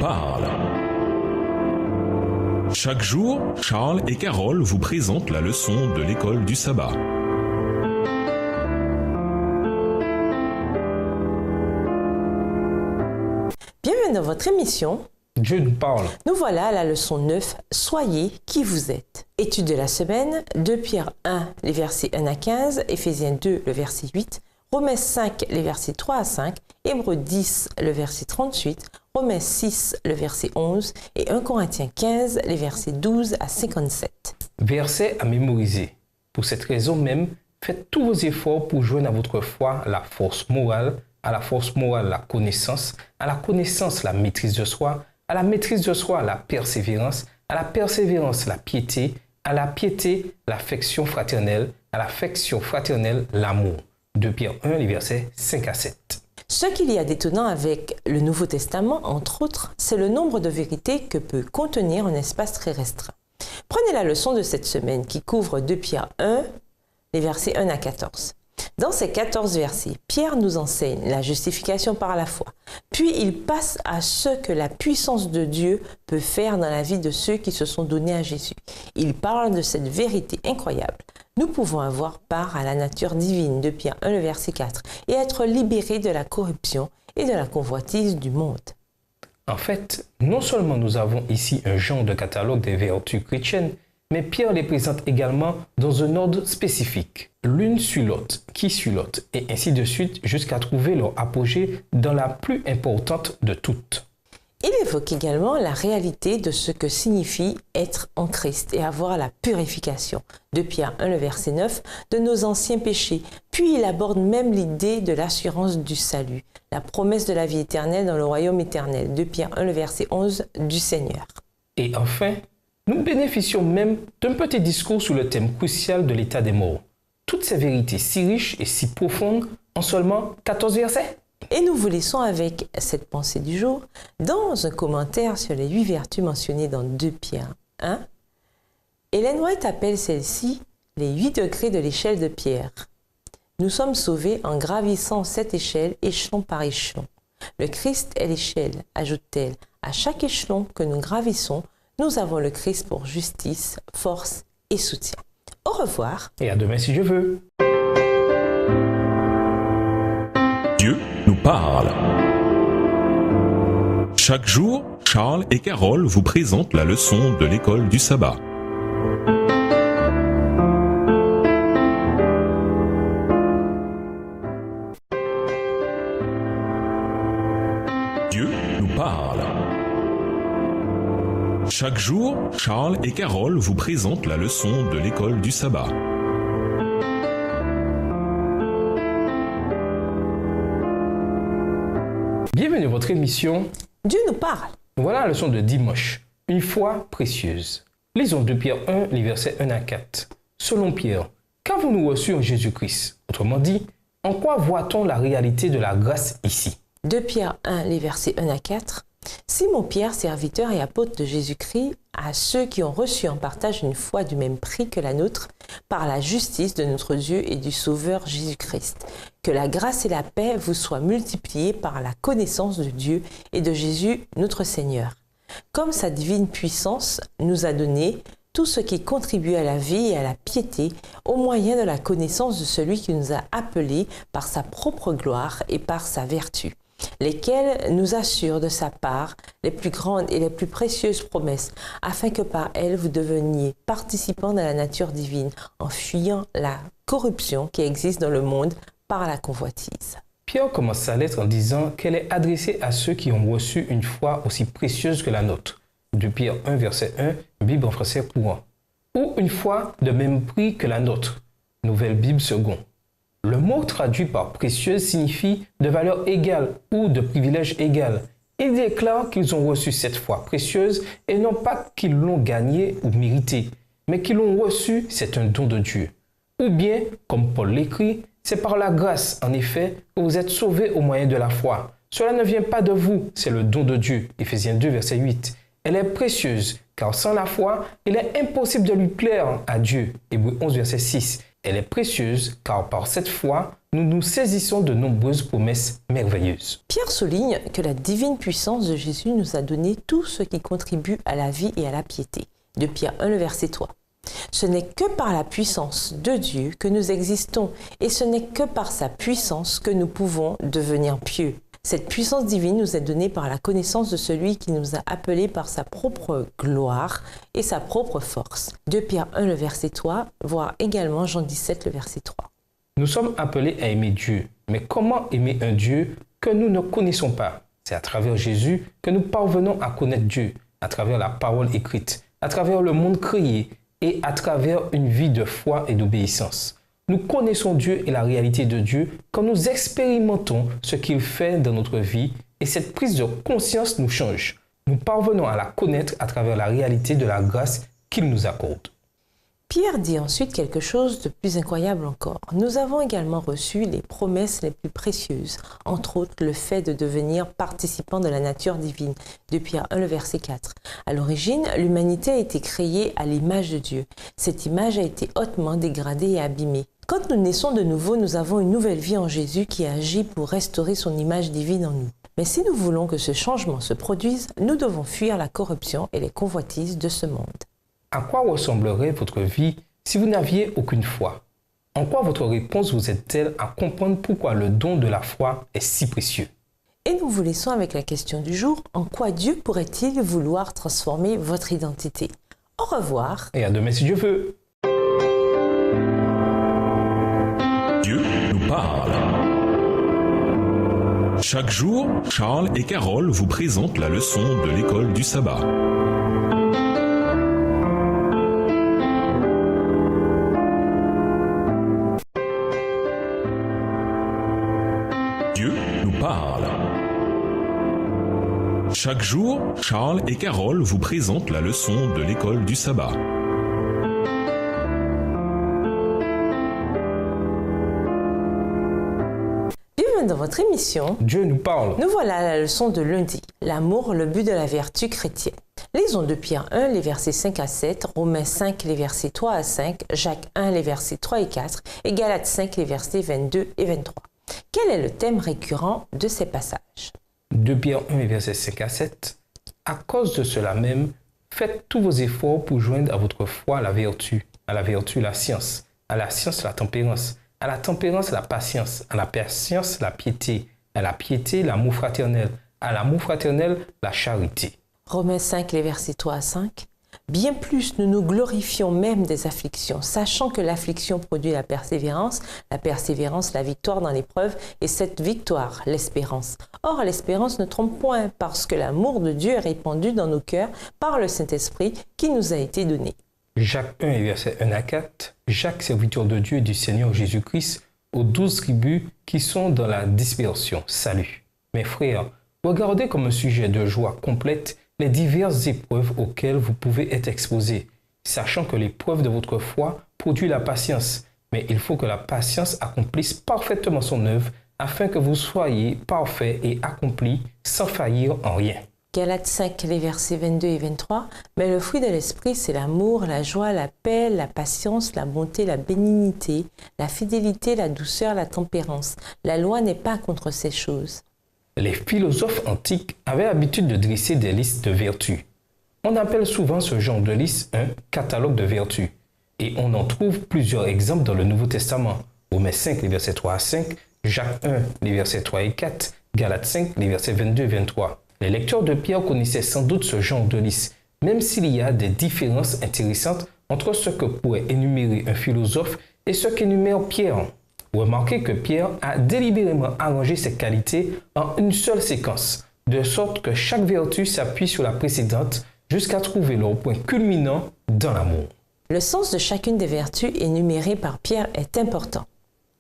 parle. Chaque jour, Charles et Carole vous présentent la leçon de l'école du sabbat. Bienvenue dans votre émission. Dieu nous parle. Nous voilà à la leçon 9, Soyez qui vous êtes. Étude de la semaine, 2 Pierre 1, les versets 1 à 15, Éphésiens 2, le verset 8, Romains 5, les versets 3 à 5, Hébreux 10, le verset 38, Romains 6, le verset 11 et 1 Corinthiens 15, les versets 12 à 57. Verset à mémoriser. Pour cette raison même, faites tous vos efforts pour joindre à votre foi la force morale, à la force morale la connaissance, à la connaissance la maîtrise de soi, à la maîtrise de soi la persévérance, à la persévérance la piété, à la piété l'affection fraternelle, à l'affection fraternelle l'amour. 2 Pierre 1, les versets 5 à 7. Ce qu'il y a d'étonnant avec le Nouveau Testament, entre autres, c'est le nombre de vérités que peut contenir un espace très restreint. Prenez la leçon de cette semaine qui couvre 2 Pierre 1, les versets 1 à 14. Dans ces 14 versets, Pierre nous enseigne la justification par la foi. Puis il passe à ce que la puissance de Dieu peut faire dans la vie de ceux qui se sont donnés à Jésus. Il parle de cette vérité incroyable. Nous pouvons avoir part à la nature divine de Pierre 1, le verset 4, et être libérés de la corruption et de la convoitise du monde. En fait, non seulement nous avons ici un genre de catalogue des vertus chrétiennes, mais Pierre les présente également dans un ordre spécifique, l'une suit l'autre, qui suit l'autre, et ainsi de suite jusqu'à trouver leur apogée dans la plus importante de toutes. Il évoque également la réalité de ce que signifie être en Christ et avoir la purification, de Pierre 1, le verset 9, de nos anciens péchés. Puis il aborde même l'idée de l'assurance du salut, la promesse de la vie éternelle dans le royaume éternel, de Pierre 1, le verset 11, du Seigneur. Et enfin, nous bénéficions même d'un petit discours sur le thème crucial de l'état des morts. Toutes ces vérités si riches et si profondes en seulement 14 versets. Et nous vous laissons avec cette pensée du jour dans un commentaire sur les 8 vertus mentionnées dans 2 Pierre 1. Ellen White appelle celle-ci les 8 degrés de l'échelle de Pierre. Nous sommes sauvés en gravissant cette échelle, échelon par échelon. Le Christ est l'échelle, ajoute-t-elle. À chaque échelon que nous gravissons, nous avons le Christ pour justice, force et soutien. Au revoir. Et à demain si je veux. Dieu nous parle. Chaque jour, Charles et Carole vous présentent la leçon de l'école du sabbat. Dieu nous parle. Chaque jour, Charles et Carole vous présentent la leçon de l'école du sabbat. Bienvenue à votre émission. Dieu nous parle. Voilà la leçon de dimanche. Une foi précieuse. Lisons 2 Pierre 1, les versets 1 à 4. Selon Pierre, qu'avons-nous reçu en Jésus-Christ? Autrement dit, en quoi voit-on la réalité de la grâce ici? 2 Pierre 1, les versets 1 à 4. Simon Pierre, serviteur et apôtre de Jésus-Christ, à ceux qui ont reçu en partage une foi du même prix que la nôtre, par la justice de notre Dieu et du Sauveur Jésus-Christ. Que la grâce et la paix vous soient multipliées par la connaissance de Dieu et de Jésus notre Seigneur. Comme sa divine puissance nous a donné tout ce qui contribue à la vie et à la piété au moyen de la connaissance de celui qui nous a appelés par sa propre gloire et par sa vertu, lesquels nous assurent de sa part les plus grandes et les plus précieuses promesses, afin que par elles vous deveniez participants de la nature divine, en fuyant la corruption qui existe dans le monde par la convoitise. Pierre commence sa lettre en disant qu'elle est adressée à ceux qui ont reçu une foi aussi précieuse que la nôtre. 2 Pierre 1, verset 1, Bible en français courant. Ou une foi de même prix que la nôtre. Nouvelle Bible second. Le mot traduit par précieuse signifie de valeur égale ou de privilège égal. Il déclare qu'ils ont reçu cette foi précieuse et non pas qu'ils l'ont gagnée ou méritée, mais qu'ils l'ont reçue, c'est un don de Dieu. Ou bien, comme Paul l'écrit, c'est par la grâce, en effet, que vous êtes sauvés au moyen de la foi. Cela ne vient pas de vous, c'est le don de Dieu. Éphésiens 2, verset 8. Elle est précieuse, car sans la foi, il est impossible de lui plaire à Dieu. Hébreux 11, verset 6. Elle est précieuse car par cette foi, nous nous saisissons de nombreuses promesses merveilleuses. Pierre souligne que la divine puissance de Jésus nous a donné tout ce qui contribue à la vie et à la piété. De Pierre 1, le verset 3. Ce n'est que par la puissance de Dieu que nous existons et ce n'est que par sa puissance que nous pouvons devenir pieux. Cette puissance divine nous est donnée par la connaissance de celui qui nous a appelés par sa propre gloire et sa propre force. 2 Pierre 1, le verset 3, voire également Jean 17, le verset 3. Nous sommes appelés à aimer Dieu. Mais comment aimer un Dieu que nous ne connaissons pas? C'est à travers Jésus que nous parvenons à connaître Dieu, à travers la parole écrite, à travers le monde créé et à travers une vie de foi et d'obéissance. Nous connaissons Dieu et la réalité de Dieu quand nous expérimentons ce qu'il fait dans notre vie et cette prise de conscience nous change. Nous parvenons à la connaître à travers la réalité de la grâce qu'il nous accorde. Pierre dit ensuite quelque chose de plus incroyable encore. Nous avons également reçu les promesses les plus précieuses, entre autres le fait de devenir participant de la nature divine, de Pierre 1, le verset 4. À l'origine, l'humanité a été créée à l'image de Dieu. Cette image a été hautement dégradée et abîmée. Quand nous naissons de nouveau, nous avons une nouvelle vie en Jésus qui agit pour restaurer son image divine en nous. Mais si nous voulons que ce changement se produise, nous devons fuir la corruption et les convoitises de ce monde. À quoi ressemblerait votre vie si vous n'aviez aucune foi? En quoi votre réponse vous aide-t-elle à comprendre pourquoi le don de la foi est si précieux? Et nous vous laissons avec la question du jour. En quoi Dieu pourrait-il vouloir transformer votre identité? Au revoir. Et à demain si Dieu veut. Dieu nous parle. Chaque jour, Charles et Carole vous présentent la leçon de l'école du sabbat. Dieu nous parle. Chaque jour, Charles et Carole vous présentent la leçon de l'école du sabbat. Bienvenue dans votre émission. Dieu nous parle. Nous voilà à la leçon de lundi. L'amour, le but de la vertu chrétienne. Lisons de Pierre 1, les versets 5 à 7, Romains 5, les versets 3 à 5, Jacques 1, les versets 3 et 4, et Galates 5, les versets 22 et 23. Quel est le thème récurrent de ces passages? 2 Pierre 1, versets 5 à 7. À cause de cela même, faites tous vos efforts pour joindre à votre foi la vertu, à la vertu la science, à la science la tempérance, à la tempérance la patience, à la patience la piété, à la piété l'amour fraternel, à l'amour fraternel la charité. Romains 5, les versets 3 à 5. Bien plus, nous nous glorifions même des afflictions, sachant que l'affliction produit la persévérance la victoire dans l'épreuve, et cette victoire, l'espérance. Or, l'espérance ne trompe point, parce que l'amour de Dieu est répandu dans nos cœurs par le Saint-Esprit qui nous a été donné. Jacques 1, versets 1 à 4. Jacques, serviteur de Dieu et du Seigneur Jésus-Christ, aux 12 tribus qui sont dans la dispersion. Salut. Mes frères, regardez comme un sujet de joie complète les diverses épreuves auxquelles vous pouvez être exposés, sachant que l'épreuve de votre foi produit la patience. Mais il faut que la patience accomplisse parfaitement son œuvre, afin que vous soyez parfaits et accomplis sans faillir en rien. Galates 5, les versets 22 et 23. Mais le fruit de l'esprit, c'est l'amour, la joie, la paix, la patience, la bonté, la bénignité, la fidélité, la douceur, la tempérance. La loi n'est pas contre ces choses. Les philosophes antiques avaient l'habitude de dresser des listes de vertus. On appelle souvent ce genre de liste un catalogue de vertus. Et on en trouve plusieurs exemples dans le Nouveau Testament. Romains 5, les versets 3 à 5, Jacques 1, les versets 3 et 4, Galates 5, les versets 22 et 23. Les lecteurs de Pierre connaissaient sans doute ce genre de liste, même s'il y a des différences intéressantes entre ce que pourrait énumérer un philosophe et ce qu'énumère Pierre. Remarquez que Pierre a délibérément arrangé ses qualités en une seule séquence, de sorte que chaque vertu s'appuie sur la précédente jusqu'à trouver leur point culminant dans l'amour. Le sens de chacune des vertus énumérées par Pierre est important.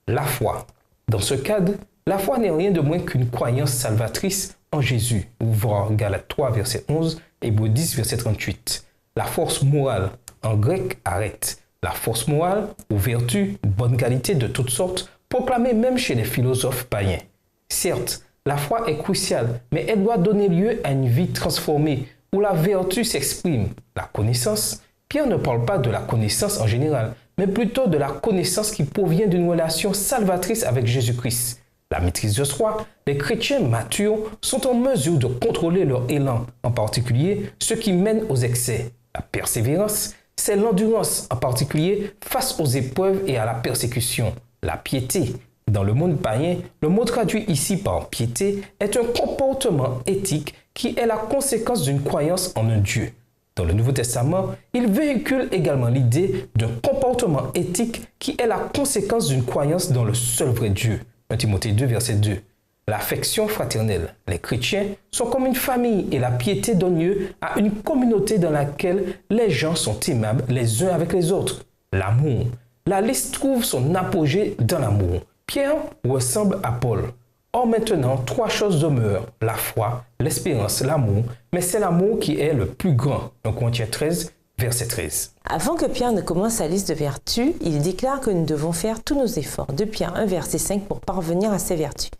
La foi. Dans ce cadre, la foi n'est rien de moins qu'une croyance salvatrice en Jésus. Voir Galates 3, verset 11, Hébreux 10, verset 38. La force morale, en grec, arrête. La force morale, ou vertu, bonne qualité de toutes sortes, proclamée même chez les philosophes païens. Certes, la foi est cruciale, mais elle doit donner lieu à une vie transformée, où la vertu s'exprime. La connaissance, Pierre ne parle pas de la connaissance en général, mais plutôt de la connaissance qui provient d'une relation salvatrice avec Jésus-Christ. La maîtrise de soi, les chrétiens matures sont en mesure de contrôler leur élan, en particulier ceux qui mènent aux excès. La persévérance, c'est l'endurance, en particulier face aux épreuves et à la persécution. La piété, dans le monde païen, le mot traduit ici par piété est un comportement éthique qui est la conséquence d'une croyance en un Dieu. Dans le Nouveau Testament, il véhicule également l'idée d'un comportement éthique qui est la conséquence d'une croyance dans le seul vrai Dieu. 1 Timothée 2, verset 2. L'affection fraternelle. Les chrétiens sont comme une famille et la piété donne lieu à une communauté dans laquelle les gens sont aimables les uns avec les autres. L'amour. La liste trouve son apogée dans l'amour. Pierre ressemble à Paul. Or maintenant, 3 choses demeurent, la foi, l'espérance, l'amour, mais c'est l'amour qui est le plus grand. 1 Corinthiens 13, verset 13. Avant que Pierre ne commence sa liste de vertus, il déclare que nous devons faire tous nos efforts. 2 Pierre 1, verset 5 pour parvenir à ces vertus.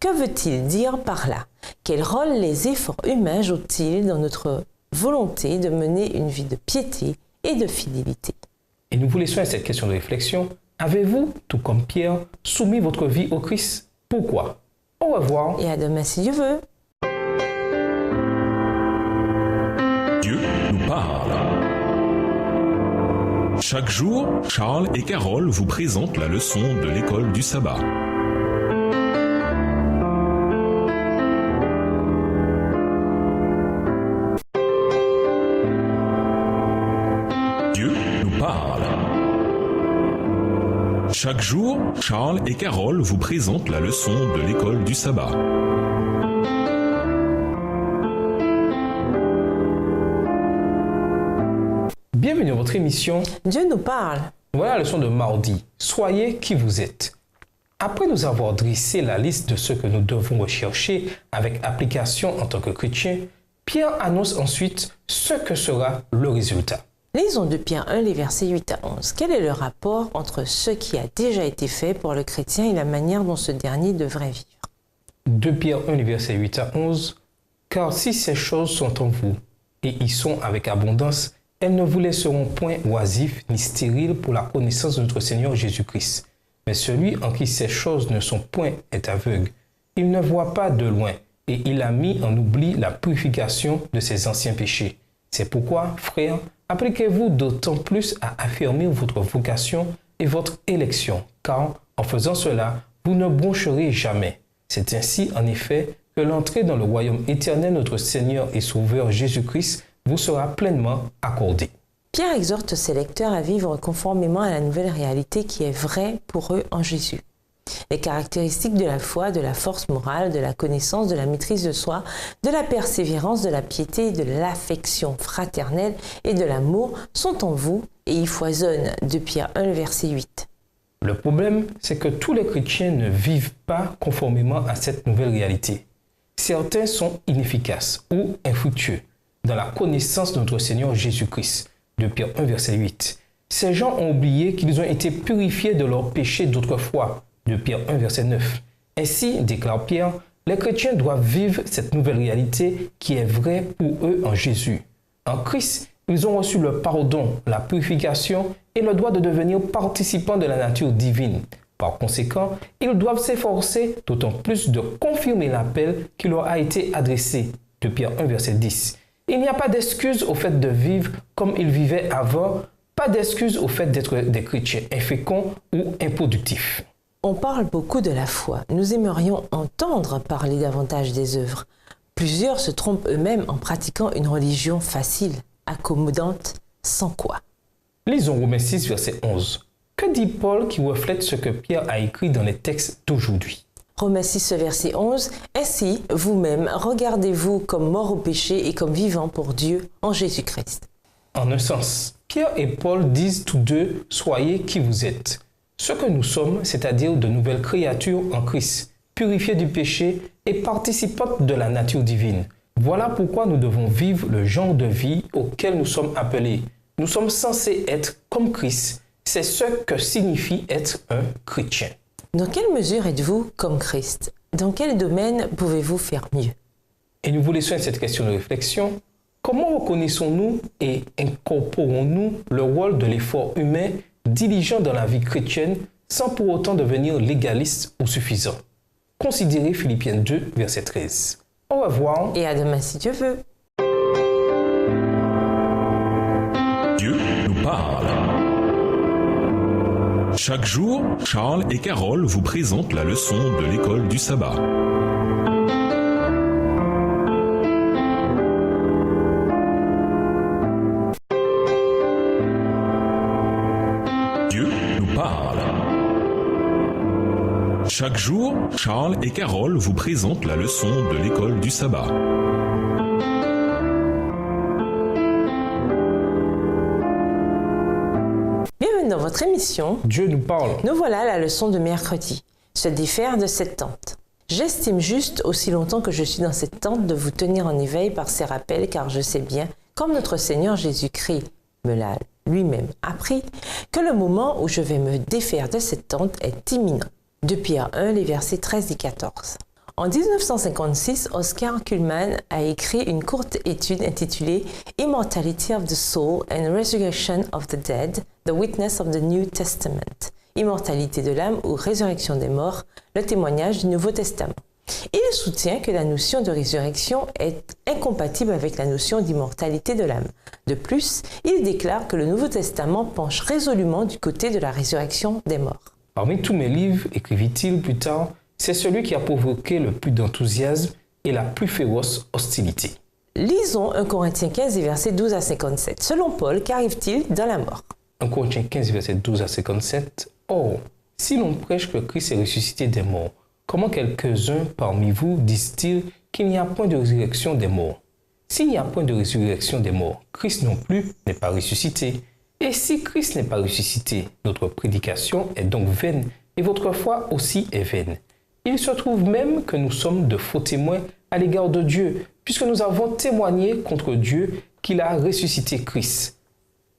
Que veut-il dire par là? Quel rôle les efforts humains jouent-ils dans notre volonté de mener une vie de piété et de fidélité? Et nous vous laissons à cette question de réflexion. Avez-vous, tout comme Pierre, soumis votre vie au Christ? Pourquoi? Au revoir. Et à demain si Dieu veut. Dieu nous parle. Chaque jour, Charles et Carole vous présentent la leçon de l'école du sabbat. Dieu nous parle. Chaque jour, Charles et Carole vous présentent la leçon de l'école du sabbat. Bienvenue à votre émission. Dieu nous parle. Voilà la leçon de mardi. Soyez qui vous êtes. Après nous avoir dressé la liste de ce que nous devons rechercher avec application en tant que chrétiens, Pierre annonce ensuite ce que sera le résultat. Lisons de Pierre 1, les versets 8 à 11. Quel est le rapport entre ce qui a déjà été fait pour le chrétien et la manière dont ce dernier devrait vivre? 2 Pierre 1, les versets 8 à 11. Car si ces choses sont en vous, et y sont avec abondance, elles ne vous laisseront point oisifs ni stériles pour la connaissance de notre Seigneur Jésus-Christ. Mais celui en qui ces choses ne sont point est aveugle. Il ne voit pas de loin, et il a mis en oubli la purification de ses anciens péchés. C'est pourquoi, frères, appliquez-vous d'autant plus à affirmer votre vocation et votre élection, car en faisant cela, vous ne broncherez jamais. C'est ainsi, en effet, que l'entrée dans le royaume éternel de notre Seigneur et Sauveur Jésus-Christ vous sera pleinement accordée. Pierre exhorte ses lecteurs à vivre conformément à la nouvelle réalité qui est vraie pour eux en Jésus. Les caractéristiques de la foi, de la force morale, de la connaissance, de la maîtrise de soi, de la persévérance, de la piété, de l'affection fraternelle et de l'amour sont en vous et y foisonnent. De Pierre 1, verset 8. Le problème, c'est que tous les chrétiens ne vivent pas conformément à cette nouvelle réalité. Certains sont inefficaces ou infructueux dans la connaissance de notre Seigneur Jésus-Christ. De Pierre 1, verset 8. Ces gens ont oublié qu'ils ont été purifiés de leurs péchés d'autrefois. De Pierre 1, verset 9. Ainsi, déclare Pierre, les chrétiens doivent vivre cette nouvelle réalité qui est vraie pour eux en Jésus. En Christ, ils ont reçu le pardon, la purification et le droit de devenir participants de la nature divine. Par conséquent, ils doivent s'efforcer d'autant plus de confirmer l'appel qui leur a été adressé. De Pierre 1, verset 10. Il n'y a pas d'excuse au fait de vivre comme ils vivaient avant, pas d'excuse au fait d'être des chrétiens inféconds ou improductifs. On parle beaucoup de la foi. Nous aimerions entendre parler davantage des œuvres. Plusieurs se trompent eux-mêmes en pratiquant une religion facile, accommodante, sans quoi. Lisons Romains 6, verset 11. Que dit Paul qui reflète ce que Pierre a écrit dans les textes d'aujourd'hui? Romains 6, verset 11. Ainsi, vous-même, regardez-vous comme morts au péché et comme vivants pour Dieu en Jésus-Christ. En un sens, Pierre et Paul disent tous deux, soyez qui vous êtes. Ce que nous sommes, c'est-à-dire de nouvelles créatures en Christ, purifiées du péché et participantes de la nature divine. Voilà pourquoi nous devons vivre le genre de vie auquel nous sommes appelés. Nous sommes censés être comme Christ. C'est ce que signifie être un chrétien. Dans quelle mesure êtes-vous comme Christ? Dans quel domaine pouvez-vous faire mieux? Et nous vous laissons cette question de réflexion. Comment reconnaissons-nous et incorporons-nous le rôle de l'effort humain diligent dans la vie chrétienne sans pour autant devenir légaliste ou suffisant. Considérez Philippiens 2, verset 13. Au revoir. Et à demain si Dieu veut. Dieu nous parle. Chaque jour, Charles et Carole vous présentent la leçon de l'école du sabbat. Dieu nous parle. Chaque jour, Charles et Carole vous présentent la leçon de l'école du sabbat. Bienvenue dans votre émission. Dieu nous parle. Nous voilà à la leçon de mercredi. Se défaire de cette tente. J'estime juste, aussi longtemps que je suis dans cette tente, de vous tenir en éveil par ces rappels, car je sais bien, comme notre Seigneur Jésus-Christ me l'a lui-même appris, que le moment où je vais me défaire de cette tente est imminent. De Pierre 1, les versets 13 et 14. En 1956, Oscar Cullmann a écrit une courte étude intitulée « Immortality of the Soul and Resurrection of the Dead, the Witness of the New Testament » Immortalité de l'âme ou résurrection des morts, le témoignage du Nouveau Testament. Il soutient que la notion de résurrection est incompatible avec la notion d'immortalité de l'âme. De plus, il déclare que le Nouveau Testament penche résolument du côté de la résurrection des morts. Parmi tous mes livres, écrivit-il plus tard, c'est celui qui a provoqué le plus d'enthousiasme et la plus féroce hostilité. Lisons 1 Corinthiens 15, versets 12 à 57. Selon Paul, qu'arrive-t-il dans la mort? 1 Corinthiens 15, versets 12 à 57. Or, si l'on prêche que Christ est ressuscité des morts, comment quelques-uns parmi vous disent-ils qu'il n'y a point de résurrection des morts? S'il n'y a point de résurrection des morts, Christ non plus n'est pas ressuscité. Et si Christ n'est pas ressuscité, notre prédication est donc vaine et votre foi aussi est vaine. Il se trouve même que nous sommes de faux témoins à l'égard de Dieu, puisque nous avons témoigné contre Dieu qu'il a ressuscité Christ.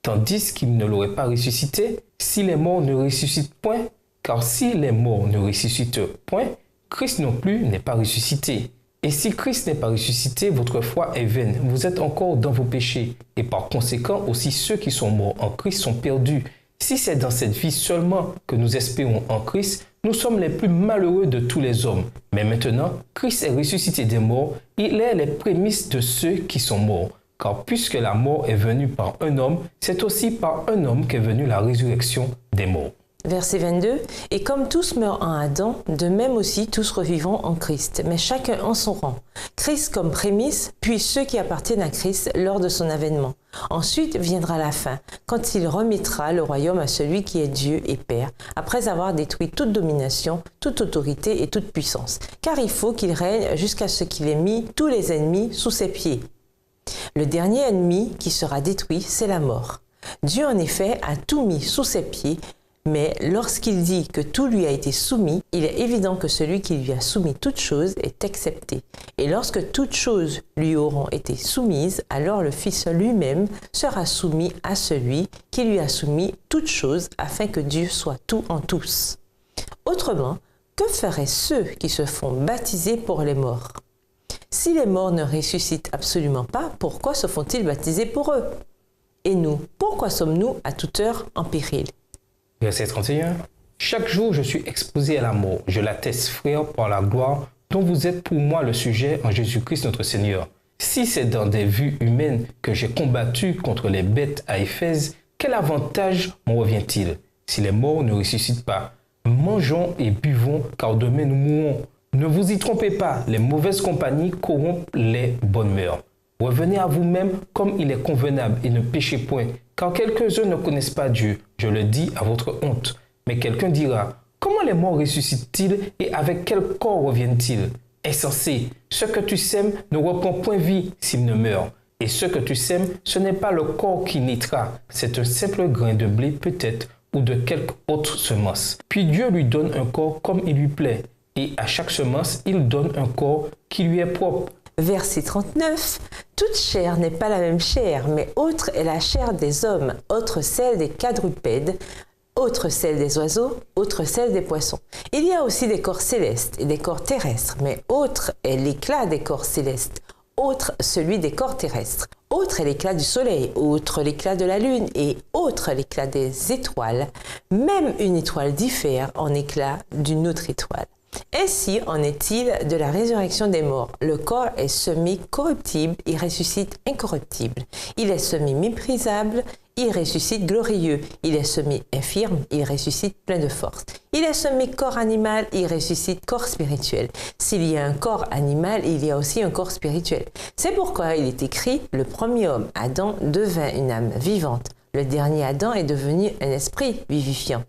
Tandis qu'il ne l'aurait pas ressuscité, si les morts ne ressuscitent point, car si les morts ne ressuscitent point, Christ non plus n'est pas ressuscité. Et si Christ n'est pas ressuscité, votre foi est vaine, vous êtes encore dans vos péchés. Et par conséquent, aussi ceux qui sont morts en Christ sont perdus. Si c'est dans cette vie seulement que nous espérons en Christ, nous sommes les plus malheureux de tous les hommes. Mais maintenant, Christ est ressuscité des morts, il est les prémices de ceux qui sont morts. Car puisque la mort est venue par un homme, c'est aussi par un homme qu'est venue la résurrection des morts. Verset 22. « Et comme tous meurent en Adam, de même aussi tous revivront en Christ, mais chacun en son rang. Christ comme prémisse, puis ceux qui appartiennent à Christ lors de son avènement. Ensuite viendra la fin, quand il remettra le royaume à celui qui est Dieu et Père, après avoir détruit toute domination, toute autorité et toute puissance. Car il faut qu'il règne jusqu'à ce qu'il ait mis tous les ennemis sous ses pieds. Le dernier ennemi qui sera détruit, c'est la mort. Dieu en effet a tout mis sous ses pieds, mais lorsqu'il dit que tout lui a été soumis, il est évident que celui qui lui a soumis toutes choses est excepté. Et lorsque toutes choses lui auront été soumises, alors le Fils lui-même sera soumis à celui qui lui a soumis toutes choses, afin que Dieu soit tout en tous. Autrement, que feraient ceux qui se font baptiser pour les morts? Si les morts ne ressuscitent absolument pas, pourquoi se font-ils baptiser pour eux? Et nous, pourquoi sommes-nous à toute heure en péril? Verset 31. Chaque jour, je suis exposé à la mort. Je l'atteste, frère, par la gloire dont vous êtes pour moi le sujet en Jésus-Christ notre Seigneur. Si c'est dans des vues humaines que j'ai combattu contre les bêtes à Éphèse, quel avantage m'en revient-il? Si les morts ne ressuscitent pas, mangeons et buvons, car demain nous mourrons. Ne vous y trompez pas, les mauvaises compagnies corrompent les bonnes mœurs. Revenez à vous-même comme il est convenable et ne péchez point, car quelques-uns ne connaissent pas Dieu. Je le dis à votre honte. Mais quelqu'un dira, comment les morts ressuscitent-ils et avec quel corps reviennent-ils? Insensé, ce que tu sèmes ne reprend point vie s'il ne meurt. Et ce que tu sèmes, ce n'est pas le corps qui naîtra, c'est un simple grain de blé peut-être ou de quelque autre semence. Puis Dieu lui donne un corps comme il lui plaît, et à chaque semence, il donne un corps qui lui est propre. Verset 39. Toute chair n'est pas la même chair, mais autre est la chair des hommes, autre celle des quadrupèdes, autre celle des oiseaux, autre celle des poissons. Il y a aussi des corps célestes et des corps terrestres, mais autre est l'éclat des corps célestes, autre celui des corps terrestres, autre est l'éclat du soleil, autre l'éclat de la lune et autre l'éclat des étoiles. Même une étoile diffère en éclat d'une autre étoile. Ainsi en est-il de la résurrection des morts. Le corps est semi-corruptible, il ressuscite incorruptible. Il est semi-méprisable, il ressuscite glorieux. Il est semi-infirme, il ressuscite plein de force. Il est semi-corps animal, il ressuscite corps spirituel. S'il y a un corps animal, il y a aussi un corps spirituel. C'est pourquoi il est écrit, le premier homme, Adam, devint une âme vivante. Le dernier Adam est devenu un esprit vivifiant.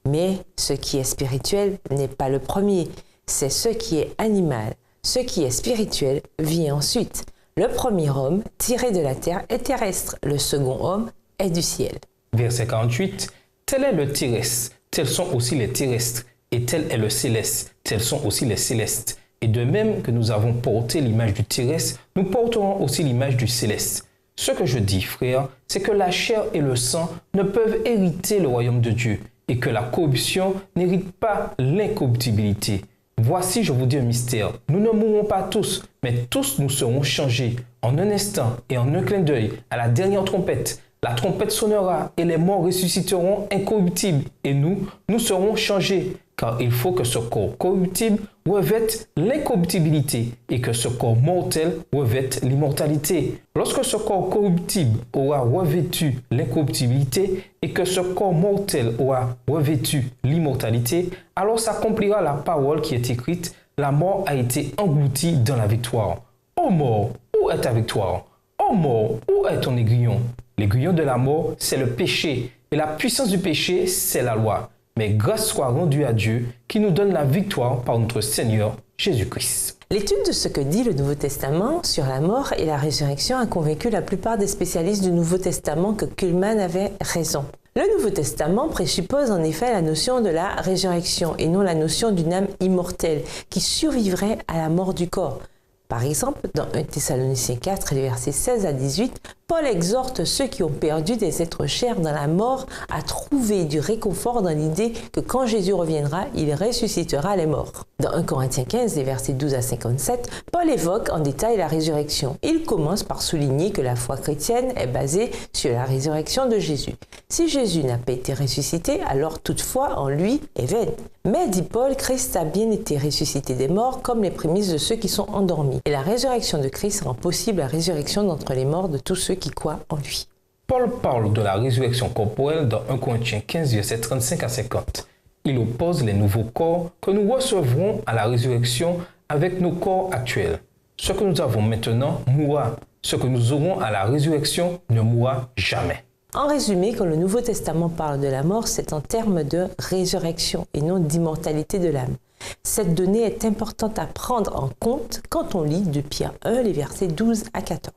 Mais ce qui est spirituel n'est pas le premier, c'est ce qui est animal. Ce qui est spirituel vient ensuite. Le premier homme, tiré de la terre, est terrestre. Le second homme est du ciel. Verset 48. Tel est le terrestre, tels sont aussi les terrestres. Et tel est le céleste, tels sont aussi les célestes. Et de même que nous avons porté l'image du terrestre, nous porterons aussi l'image du céleste. Ce que je dis, frère, c'est que la chair et le sang ne peuvent hériter le royaume de Dieu, et que la corruption n'hérite pas l'incorruptibilité. Voici, je vous dis un mystère. Nous ne mourrons pas tous, mais tous nous serons changés. En un instant et en un clin d'œil, à la dernière trompette, la trompette sonnera et les morts ressusciteront incorruptibles. Et nous serons changés. Car il faut que ce corps corruptible revête l'incorruptibilité et que ce corps mortel revête l'immortalité. Lorsque ce corps corruptible aura revêtu l'incorruptibilité et que ce corps mortel aura revêtu l'immortalité, alors s'accomplira la parole qui est écrite, la mort a été engloutie dans la victoire. Ô mort, où est ta victoire? Ô mort, où est ton aiguillon? L'aiguillon de la mort, c'est le péché, et la puissance du péché, c'est la loi. Mais grâce soit rendue à Dieu qui nous donne la victoire par notre Seigneur Jésus-Christ. L'étude de ce que dit le Nouveau Testament sur la mort et la résurrection a convaincu la plupart des spécialistes du Nouveau Testament que Kuhlman avait raison. Le Nouveau Testament présuppose en effet la notion de la résurrection et non la notion d'une âme immortelle qui survivrait à la mort du corps. Par exemple, dans 1 Thessaloniciens 4, les versets 16 à 18, Paul exhorte ceux qui ont perdu des êtres chers dans la mort à trouver du réconfort dans l'idée que quand Jésus reviendra, il ressuscitera les morts. Dans 1 Corinthiens 15, les versets 12 à 57, Paul évoque en détail la résurrection. Il commence par souligner que la foi chrétienne est basée sur la résurrection de Jésus. Si Jésus n'a pas été ressuscité, alors toute foi en lui est vaine. Mais, dit Paul, Christ a bien été ressuscité des morts comme les prémices de ceux qui sont endormis. Et la résurrection de Christ rend possible la résurrection d'entre les morts de tous ceux qui croient en lui. Paul parle de la résurrection corporelle dans 1 Corinthiens 15, versets 35 à 50. Il oppose les nouveaux corps que nous recevrons à la résurrection avec nos corps actuels. Ce que nous avons maintenant mourra. Ce que nous aurons à la résurrection ne mourra jamais. En résumé, quand le Nouveau Testament parle de la mort, c'est en termes de résurrection et non d'immortalité de l'âme. Cette donnée est importante à prendre en compte quand on lit de Pierre 1, les versets 12 à 14.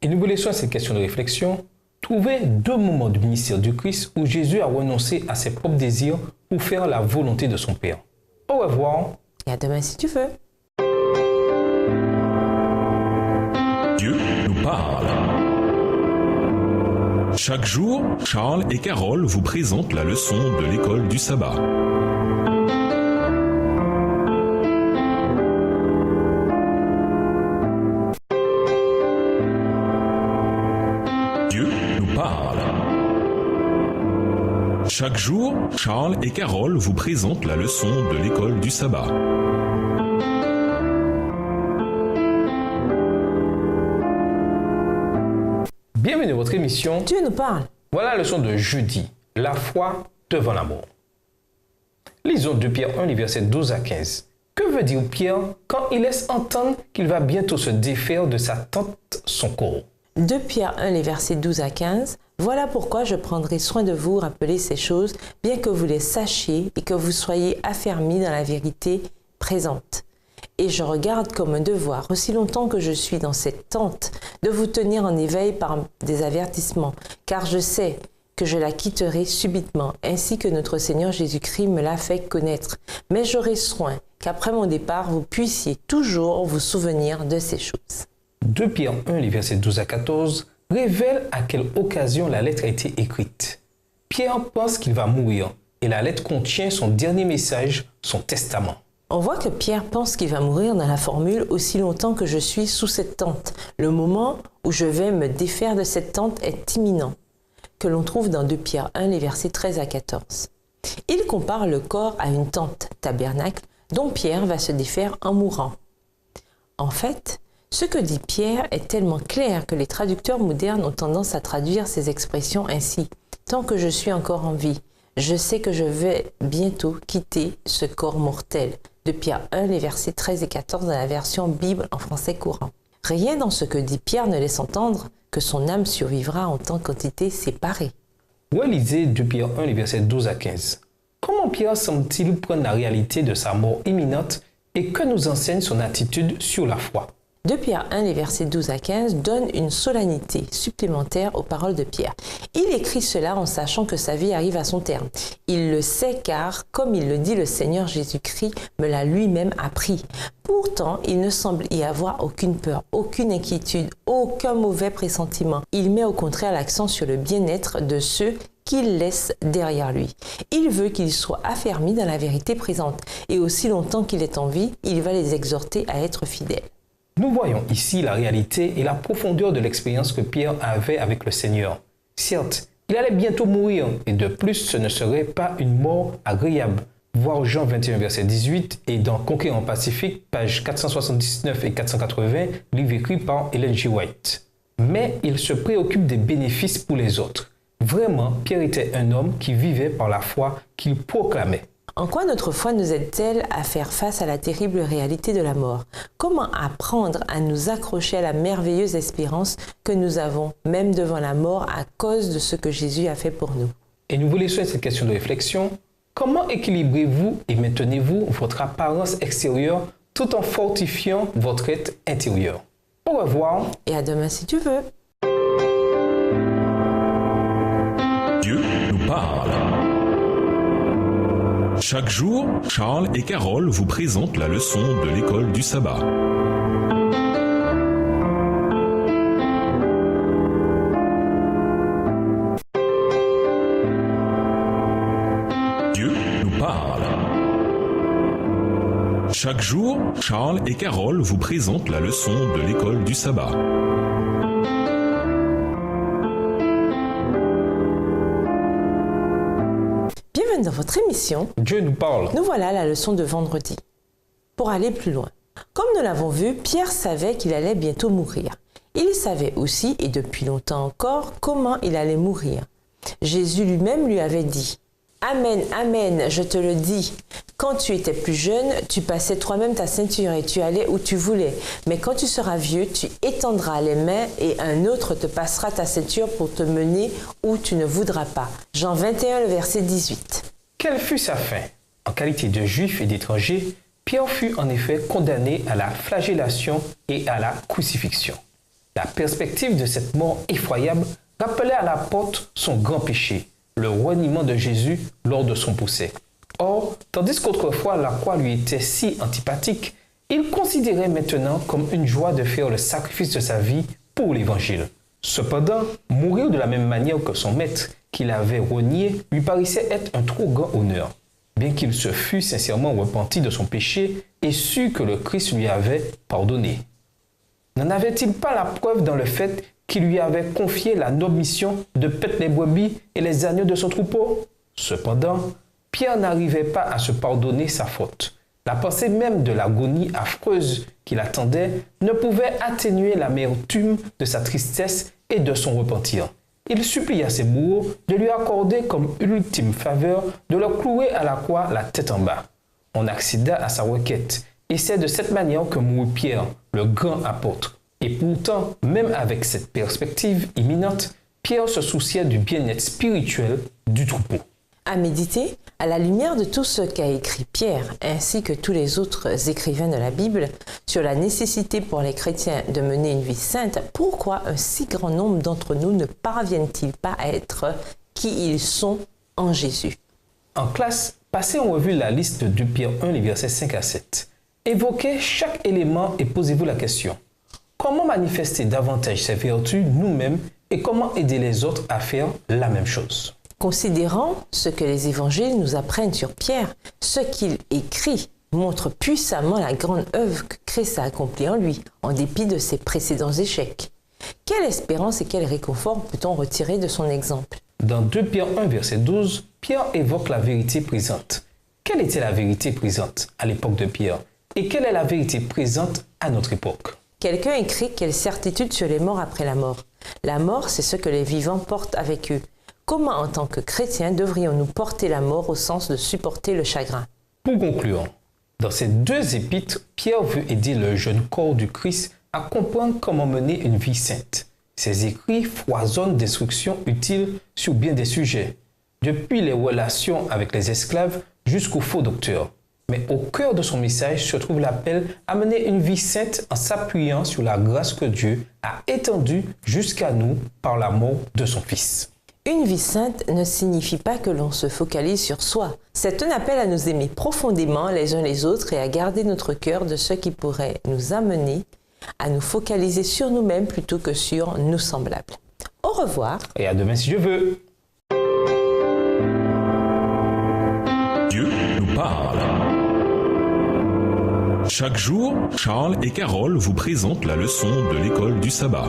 Et nous vous laissons à cette question de réflexion. Trouvez 2 moments du ministère du Christ où Jésus a renoncé à ses propres désirs pour faire la volonté de son Père. Au revoir. Et à demain si tu veux. Dieu nous parle. Chaque jour, Charles et Carole vous présentent la leçon de l'école du sabbat. Dieu nous parle. Chaque jour, Charles et Carole vous présentent la leçon de l'école du sabbat. Bienvenue à votre émission. Dieu nous parle. Voilà la leçon de jeudi, la foi devant la mort. Lisons 2 Pierre 1, les versets 12 à 15. Que veut dire Pierre quand il laisse entendre qu'il va bientôt se défaire de sa tente, son corps? 2 Pierre 1, les versets 12 à 15. Voilà pourquoi je prendrai soin de vous rappeler ces choses, bien que vous les sachiez et que vous soyez affermis dans la vérité présente. Et je regarde comme un devoir, aussi longtemps que je suis dans cette tente, de vous tenir en éveil par des avertissements, car je sais que je la quitterai subitement, ainsi que notre Seigneur Jésus-Christ me l'a fait connaître. Mais j'aurai soin qu'après mon départ, vous puissiez toujours vous souvenir de ces choses. 2 Pierre 1, les versets 12 à 14, révèle à quelle occasion la lettre a été écrite. Pierre pense qu'il va mourir, et la lettre contient son dernier message, son testament. On voit que Pierre pense qu'il va mourir dans la formule « aussi longtemps que je suis sous cette tente ». Le moment où je vais me défaire de cette tente est imminent, que l'on trouve dans 2 Pierre 1, les versets 13 à 14. Il compare le corps à une tente, tabernacle, dont Pierre va se défaire en mourant. En fait, ce que dit Pierre est tellement clair que les traducteurs modernes ont tendance à traduire ces expressions ainsi. « Tant que je suis encore en vie, je sais que je vais bientôt quitter ce corps mortel. » De Pierre 1, les versets 13 et 14 dans la version Bible en français courant. Rien dans ce que dit Pierre ne laisse entendre que son âme survivra en tant qu'entité séparée. Relisez 2 Pierre 1, les versets 12 à 15. Comment Pierre semble-t-il prendre la réalité de sa mort imminente et que nous enseigne son attitude sur la foi? 2 Pierre 1, les versets 12 à 15 donne une solennité supplémentaire aux paroles de Pierre. Il écrit cela en sachant que sa vie arrive à son terme. Il le sait car, comme il le dit, le Seigneur Jésus-Christ me l'a lui-même appris. Pourtant, il ne semble y avoir aucune peur, aucune inquiétude, aucun mauvais pressentiment. Il met au contraire l'accent sur le bien-être de ceux qu'il laisse derrière lui. Il veut qu'ils soient affermis dans la vérité présente et aussi longtemps qu'il est en vie, il va les exhorter à être fidèles. Nous voyons ici la réalité et la profondeur de l'expérience que Pierre avait avec le Seigneur. Certes, il allait bientôt mourir et de plus ce ne serait pas une mort agréable. Voir Jean 21 verset 18 et dans Conquérant Pacifique, pages 479 et 480, livre écrit par Ellen G. White. Mais il se préoccupe des bénéfices pour les autres. Vraiment, Pierre était un homme qui vivait par la foi qu'il proclamait. En quoi notre foi nous aide-t-elle à faire face à la terrible réalité de la mort? Comment apprendre à nous accrocher à la merveilleuse espérance que nous avons, même devant la mort, à cause de ce que Jésus a fait pour nous? Et nous vous laissons cette question de réflexion. Comment équilibrez-vous et maintenez-vous votre apparence extérieure tout en fortifiant votre être intérieur? Au revoir. Et à demain si tu veux. Dieu nous parle. Chaque jour, Charles et Carole vous présentent la leçon de l'école du sabbat. Dieu nous parle. Chaque jour, Charles et Carole vous présentent la leçon de l'école du sabbat. Bienvenue dans votre émission. Dieu nous parle. Nous voilà à la leçon de vendredi. Pour aller plus loin. Comme nous l'avons vu, Pierre savait qu'il allait bientôt mourir. Il savait aussi, et depuis longtemps encore, comment il allait mourir. Jésus lui-même lui avait dit « Amen, amen, je te le dis. Quand tu étais plus jeune, tu passais toi-même ta ceinture et tu allais où tu voulais. Mais quand tu seras vieux, tu étendras les mains et un autre te passera ta ceinture pour te mener où tu ne voudras pas. » Jean 21, le verset 18. Quelle fut sa fin? En qualité de juif et d'étranger, Pierre fut en effet condamné à la flagellation et à la crucifixion. La perspective de cette mort effroyable rappelait à la porte son grand péché, le reniement de Jésus lors de son procès. Or, tandis qu'autrefois la croix lui était si antipathique, il considérait maintenant comme une joie de faire le sacrifice de sa vie pour l'Évangile. Cependant, mourir de la même manière que son maître, qu'il avait renié, lui paraissait être un trop grand honneur. Bien qu'il se fût sincèrement repenti de son péché et sût que le Christ lui avait pardonné. N'en avait-il pas la preuve dans le fait qu'il lui avait confié la noble mission de paître les brebis et les agneaux de son troupeau? Cependant, Pierre n'arrivait pas à se pardonner sa faute. La pensée même de l'agonie affreuse qui l'attendait ne pouvait atténuer l'amertume de sa tristesse et de son repentir. Il supplia ses bourreaux de lui accorder comme ultime faveur de le clouer à la croix la tête en bas. On accéda à sa requête, et c'est de cette manière que mourut Pierre, le grand apôtre. Et pourtant, même avec cette perspective imminente, Pierre se souciait du bien-être spirituel du troupeau. À méditer, à la lumière de tout ce qu'a écrit Pierre, ainsi que tous les autres écrivains de la Bible, sur la nécessité pour les chrétiens de mener une vie sainte, pourquoi un si grand nombre d'entre nous ne parviennent-ils pas à être qui ils sont en Jésus? En classe, passez en revue la liste de 2 Pierre 1, les versets 5 à 7. Évoquez chaque élément et posez-vous la question. Comment manifester davantage ces vertus nous-mêmes et comment aider les autres à faire la même chose? Considérant ce que les évangiles nous apprennent sur Pierre, ce qu'il écrit montre puissamment la grande œuvre que Christ a accomplie en lui, en dépit de ses précédents échecs. Quelle espérance et quel réconfort peut-on retirer de son exemple? Dans 2 Pierre 1, verset 12, Pierre évoque la vérité présente. Quelle était la vérité présente à l'époque de Pierre? Et quelle est la vérité présente à notre époque? Quelqu'un écrit quelle certitude sur les morts après la mort. La mort, c'est ce que les vivants portent avec eux. Comment, en tant que chrétiens, devrions-nous porter la mort au sens de supporter le chagrin? Pour conclure, dans ces 2 épîtres, Pierre veut aider le jeune corps du Christ à comprendre comment mener une vie sainte. Ses écrits foisonnent d'instructions utiles sur bien des sujets, depuis les relations avec les esclaves jusqu'aux faux docteurs. Mais au cœur de son message se trouve l'appel à mener une vie sainte en s'appuyant sur la grâce que Dieu a étendue jusqu'à nous par la mort de son Fils. Une vie sainte ne signifie pas que l'on se focalise sur soi. C'est un appel à nous aimer profondément les uns les autres et à garder notre cœur de ce qui pourrait nous amener à nous focaliser sur nous-mêmes plutôt que sur nos semblables. Au revoir. Et à demain si Dieu veut. Dieu nous parle. Chaque jour, Charles et Carole vous présentent la leçon de l'école du sabbat.